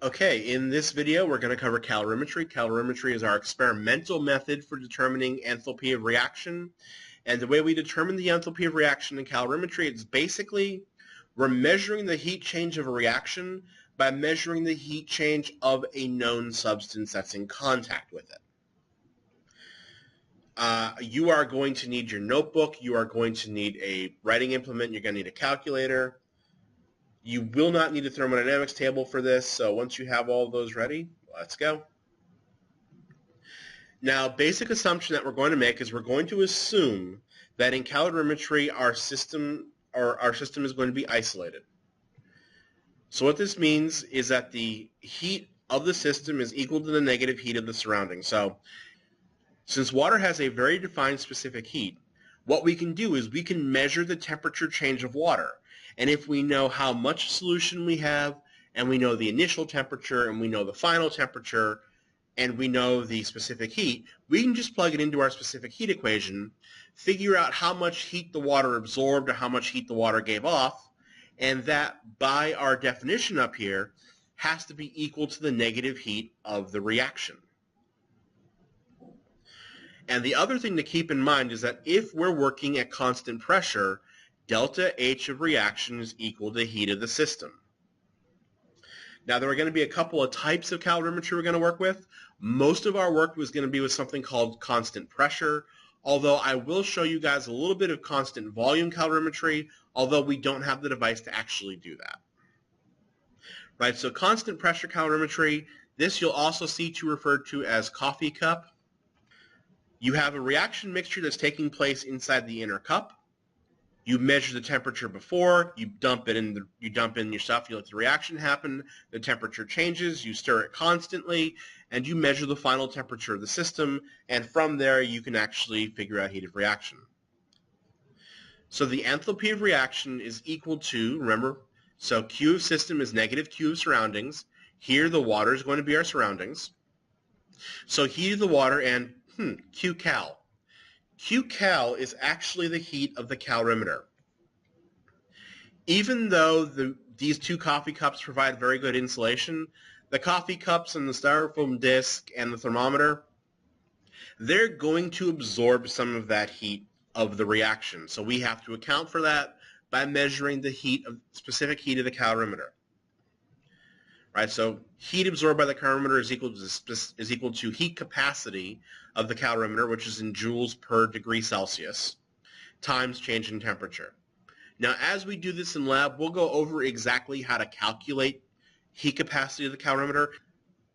Okay, in this video we're going to cover calorimetry. Calorimetry is our experimental method for determining enthalpy of reaction. And the way we determine the enthalpy of reaction in calorimetry is basically we're measuring the heat change of a reaction by measuring the heat change of a known substance that's in contact with it. You are going to need your notebook. You are going to need a writing implement. You're going to need a calculator. You will not need a thermodynamics table for this, so once you have all of those ready, let's go. Now, basic assumption that we're going to make is we're going to assume that in calorimetry our system is going to be isolated. So what this means is that the heat of the system is equal to the negative heat of the surroundings. So since water has a very defined specific heat, what we can do is we can measure the temperature change of water. And if we know how much solution we have, and we know the initial temperature, and we know the final temperature, and we know the specific heat, we can just plug it into our specific heat equation, figure out how much heat the water absorbed or how much heat the water gave off, and that, by our definition up here, has to be equal to the negative heat of the reaction. And the other thing to keep in mind is that if we're working at constant pressure, delta H of reaction is equal to heat of the system. Now, there are going to be a couple of types of calorimetry we're going to work with. Most of our work was going to be with something called constant pressure, although I will show you guys a little bit of constant volume calorimetry, although we don't have the device to actually do that. Right, so constant pressure calorimetry, this you'll also see referred to as coffee cup. You have a reaction mixture that's taking place inside the inner cup. You measure the temperature before, you dump in your stuff, you let the reaction happen, the temperature changes, you stir it constantly, and you measure the final temperature of the system, and from there you can actually figure out heat of reaction. So the enthalpy of reaction is equal to, remember, so Q of system is negative Q of surroundings. Here the water is going to be our surroundings. So heat of the water and Q cal. Q cal is actually the heat of the calorimeter. Even though these two coffee cups provide very good insulation, the coffee cups and the styrofoam disc and the thermometer, they're going to absorb some of that heat of the reaction. So we have to account for that by measuring the specific heat of the calorimeter. Right, so heat absorbed by the calorimeter is equal to heat capacity of the calorimeter, which is in joules per degree Celsius, times change in temperature. Now, as we do this in lab, we'll go over exactly how to calculate heat capacity of the calorimeter.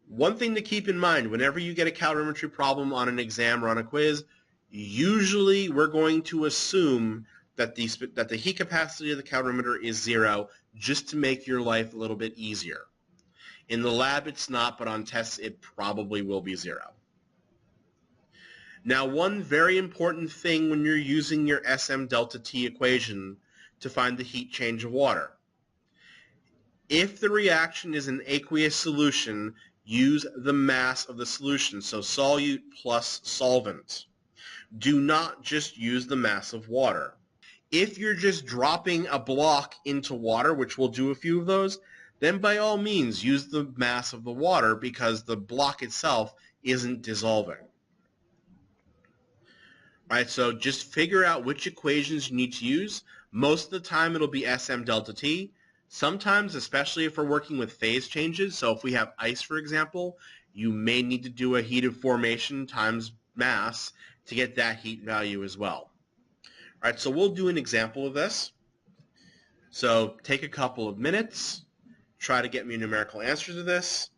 One thing to keep in mind, whenever you get a calorimetry problem on an exam or on a quiz, usually we're going to assume that the heat capacity of the calorimeter is 0, just to make your life a little bit easier. In the lab, it's not, but on tests, it probably will be 0. Now, one very important thing when you're using your SM delta T equation to find the heat change of water. If the reaction is an aqueous solution, use the mass of the solution, so solute plus solvent. Do not just use the mass of water. If you're just dropping a block into water, which we'll do a few of those, then by all means use the mass of the water because the block itself isn't dissolving. Right, so just figure out which equations you need to use. Most of the time it'll be SM delta T. Sometimes, especially if we're working with phase changes, so if we have ice, for example, you may need to do a heat of formation times mass to get that heat value as well. All right, so we'll do an example of this. So take a couple of minutes, try to get me a numerical answer to this,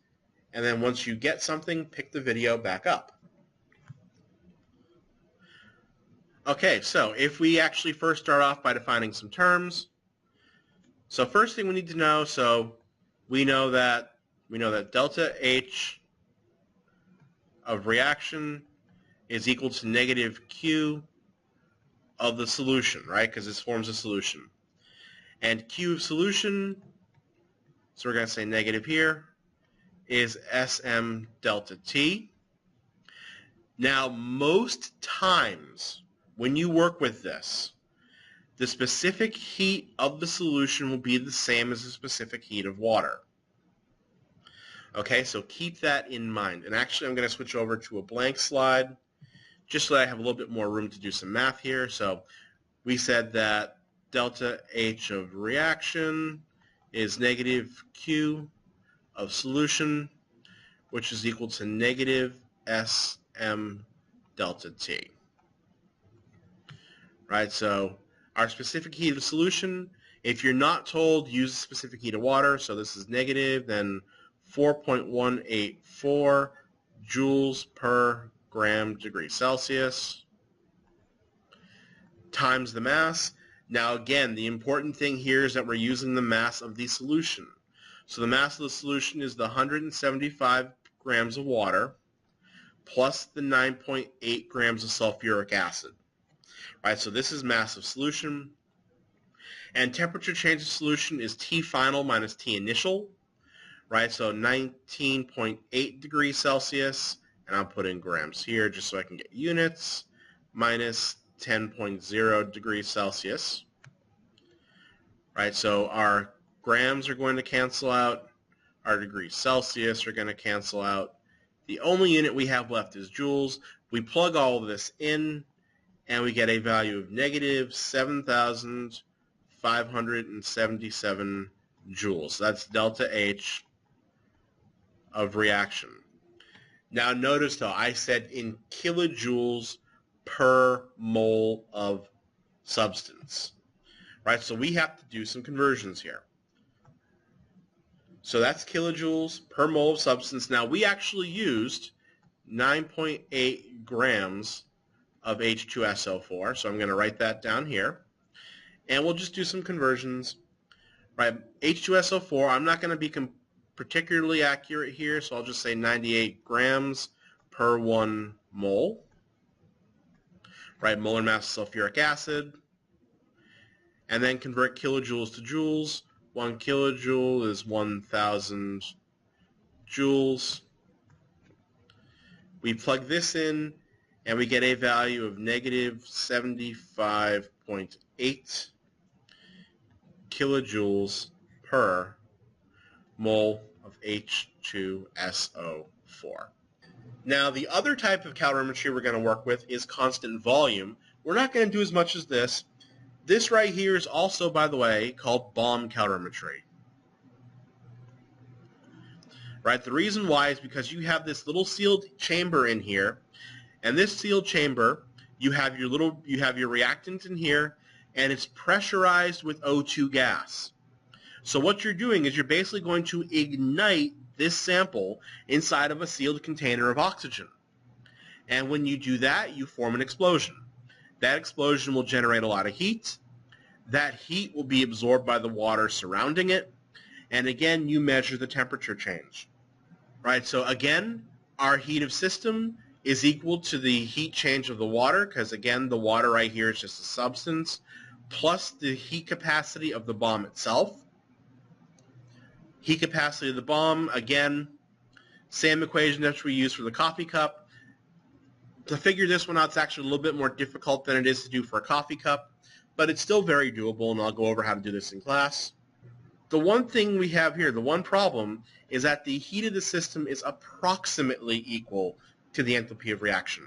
and then once you get something, pick the video back up. Okay, so if we actually first start off by defining some terms. So first thing we need to know, so we know that delta H of reaction is equal to negative Q of the solution, right? Because this forms a solution. And Q of solution, so we're going to say negative here, is SM delta T. Now, most times when you work with this, the specific heat of the solution will be the same as the specific heat of water. Okay, so keep that in mind. And actually, I'm going to switch over to a blank slide just so that I have a little bit more room to do some math here. So we said that delta H of reaction is negative Q of solution, which is equal to negative SM delta T. Right, so our specific heat of solution, if you're not told, use the specific heat of water. So this is negative, then 4.184 joules per gram degree Celsius times the mass. Now again, the important thing here is that we're using the mass of the solution. So the mass of the solution is the 175 grams of water plus the 9.8 grams of sulfuric acid. Right, so this is mass of solution. And temperature change of solution is T final minus T initial. Right, so 19.8 degrees Celsius, and I'll put in grams here just so I can get units, minus 10.0 degrees Celsius. Right, so our grams are going to cancel out, our degrees Celsius are going to cancel out. The only unit we have left is joules. We plug all of this in, and we get a value of negative 7,577 joules. So that's delta H of reaction. Now notice though, I said in kilojoules per mole of substance. Right, so we have to do some conversions here. So that's kilojoules per mole of substance. Now we actually used 9.8 grams of H2SO4, so I'm going to write that down here. And we'll just do some conversions. Right, H2SO4, I'm not going to be particularly accurate here, so I'll just say 98 grams per 1 mole. Right, molar mass of sulfuric acid. And then convert kilojoules to joules. 1 kilojoule is 1,000 joules. We plug this in, and we get a value of negative 75.8 kilojoules per mole of H2SO4. Now, the other type of calorimetry we're going to work with is constant volume. We're not going to do as much as this. This right here is also, by the way, called bomb calorimetry. Right? The reason why is because you have this little sealed chamber in here, and this sealed chamber, you have your reactant in here, and it's pressurized with O2 gas. So what you're doing is you're basically going to ignite this sample inside of a sealed container of oxygen. And when you do that, you form an explosion. That explosion will generate a lot of heat. That heat will be absorbed by the water surrounding it. And again, you measure the temperature change. Right, so again, our heat of system is equal to the heat change of the water, because again, the water right here is just a substance, plus the heat capacity of the bomb itself. Heat capacity of the bomb, again, same equation that we use for the coffee cup. To figure this one out, it's actually a little bit more difficult than it is to do for a coffee cup, but it's still very doable, and I'll go over how to do this in class. The one thing we have here, the one problem, is that the heat of the system is approximately equal to the enthalpy of reaction.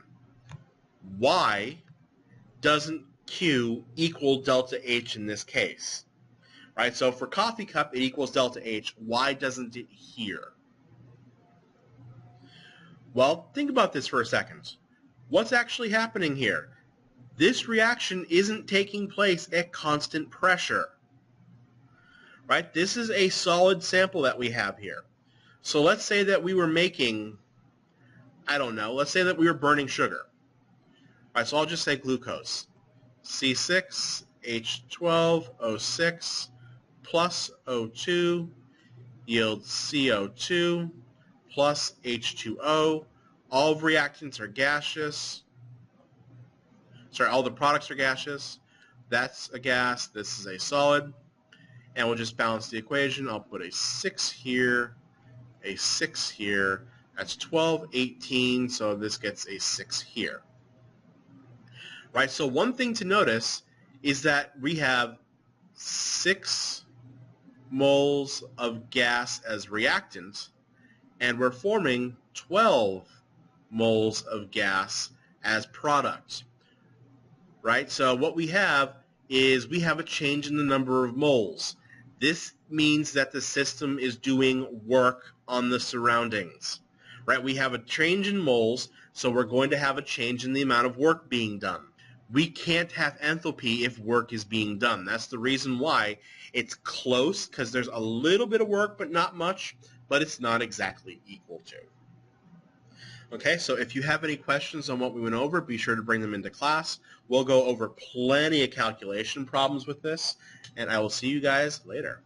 Why doesn't Q equal delta H in this case? Right, so for coffee cup, it equals delta H. Why doesn't it here? Well, think about this for a second. What's actually happening here? This reaction isn't taking place at constant pressure. Right? This is a solid sample that we have here. So let's say that we were making, I don't know, let's say that we were burning sugar. All right, so I'll just say glucose. C6H12O6 plus O2 yields CO2 plus H2O. All of reactants are gaseous. Sorry, all the products are gaseous. That's a gas. This is a solid. And we'll just balance the equation. I'll put a 6 here, a 6 here. That's 12, 18, so this gets a 6 here. Right, so one thing to notice is that we have 6 moles of gas as reactant and we're forming 12 moles of gas as product, right? So what we have is we have a change in the number of moles. This means that the system is doing work on the surroundings, right? We have a change in moles, so we're going to have a change in the amount of work being done. We can't have enthalpy if work is being done. That's the reason why it's close, because there's a little bit of work, but not much, but it's not exactly equal to. Okay, so if you have any questions on what we went over, be sure to bring them into class. We'll go over plenty of calculation problems with this, and I will see you guys later.